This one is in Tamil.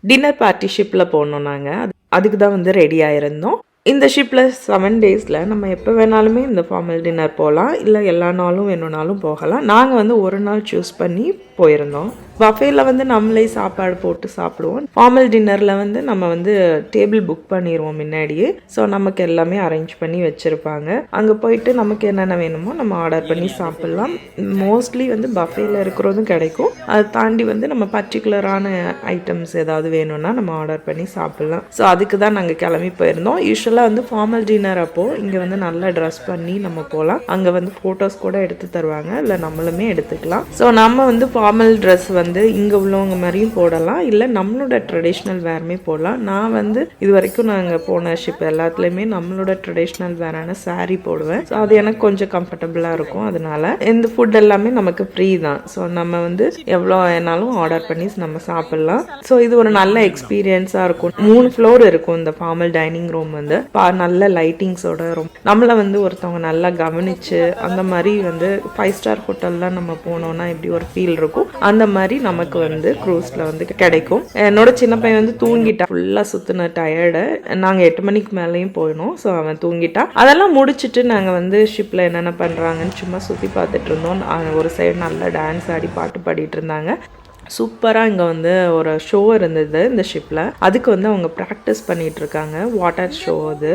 டின்னர் பார்ட்டி ஷிப்பில் போனோம் நாங்கள். அதுக்கு தான் வந்து ரெடி ஆயிருந்தோம். இந்த ஷிப்பில் 7 டேஸில் நம்ம எப்போ வேணாலுமே இந்த ஃபார்மல் டின்னர் போகலாம், இல்லை எல்லா நாளும் வேணும்னாலும் போகலாம். நாங்கள் வந்து ஒரு நாள் சூஸ் பண்ணி போயிருந்தோம். பஃபேல வந்து நம்மளே சாப்பாடு போட்டு சாப்பிடுவோம். ஃபார்மல் டின்னரில் வந்து நம்ம வந்து டேபிள் புக் பண்ணிடுவோம் முன்னாடியே. ஸோ நமக்கு எல்லாமே அரேஞ்ச் பண்ணி வச்சுருப்பாங்க. அங்கே போயிட்டு நமக்கு என்னென்ன வேணுமோ நம்ம ஆர்டர் பண்ணி சாப்பிட்லாம். மோஸ்ட்லி வந்து பஃபேல இருக்கிறதும் கிடைக்கும். அதை தாண்டி வந்து நம்ம பர்டிகுலரான ஐட்டம்ஸ் ஏதாவது வேணும்னா நம்ம ஆர்டர் பண்ணி சாப்பிட்லாம். ஸோ அதுக்கு தான் நாங்கள் கிளம்பி போயிருந்தோம். யூஸ்வலாக வந்து ஃபார்மல் டின்னர் அப்போது இங்கே வந்து நல்லா ட்ரெஸ் பண்ணி நம்ம போகலாம். அங்கே வந்து ஃபோட்டோஸ் கூட எடுத்து தருவாங்க, இல்லை நம்மளுமே எடுத்துக்கலாம். ஸோ நம்ம வந்து ஃபார்மல் ட்ரெஸ் வந்து இங்கே உள்ளவங்க மாதிரியும் போடலாம், இல்லை நம்மளோட ட்ரெடிஷ்னல் வேறுமே போடலாம். நான் வந்து இது வரைக்கும் நாங்கள் போன ஷிப் எல்லாத்துலேயுமே நம்மளோட ட்ரெடிஷ்னல் வேறான சாரீ போடுவேன். ஸோ அது எனக்கு கொஞ்சம் கம்ஃபர்டபுளாக இருக்கும். அதனால இந்த ஃபுட் எல்லாமே நமக்கு ஃப்ரீ தான். ஸோ நம்ம வந்து எவ்வளோ வேணாலும் ஆர்டர் பண்ணி நம்ம சாப்பிட்லாம். ஸோ இது ஒரு நல்ல எக்ஸ்பீரியன்ஸாக இருக்கும். 3 ஃப்ளோர் இருக்கும் இந்த ஃபார்மல் டைனிங் ரூம் வந்து. நல்ல லைட்டிங்ஸோட நம்மளை வந்து ஒருத்தவங்க நல்லா கவனிச்சு அந்த மாதிரி வந்து 5 ஸ்டார் ஹோட்டல்லாம் நம்ம போனோம்னா இப்படி ஒரு ஃபீல் இருக்கும். அந்த மாதிரி நமக்கு வந்து க்ரூஸில் வந்து கிடைக்கும். என்னோட சின்ன பையன் வந்து தூங்கிட்டான். ஃபுல்லாக சுற்றின டயர்டு. நாங்கள் 8 மணிக்கு மேலேயும் போயினோம். ஸோ அவன் தூங்கிட்டான். அதெல்லாம் முடிச்சுட்டு நாங்கள் வந்து ஷிப்பில் என்னென்ன பண்ணுறாங்கன்னு சும்மா சுற்றி பார்த்துட்டு இருந்தோம். ஒரு சைடு நல்லா டான்ஸ் ஆடி பாட்டு பாடிட்டு இருந்தாங்க. சூப்பராக இங்கே வந்து ஒரு ஷோ இருந்தது இந்த ஷிப்பில். அதுக்கு வந்து அவங்க ப்ராக்டிஸ் பண்ணிகிட்டு இருக்காங்க. வாட்டர் ஷோ அது.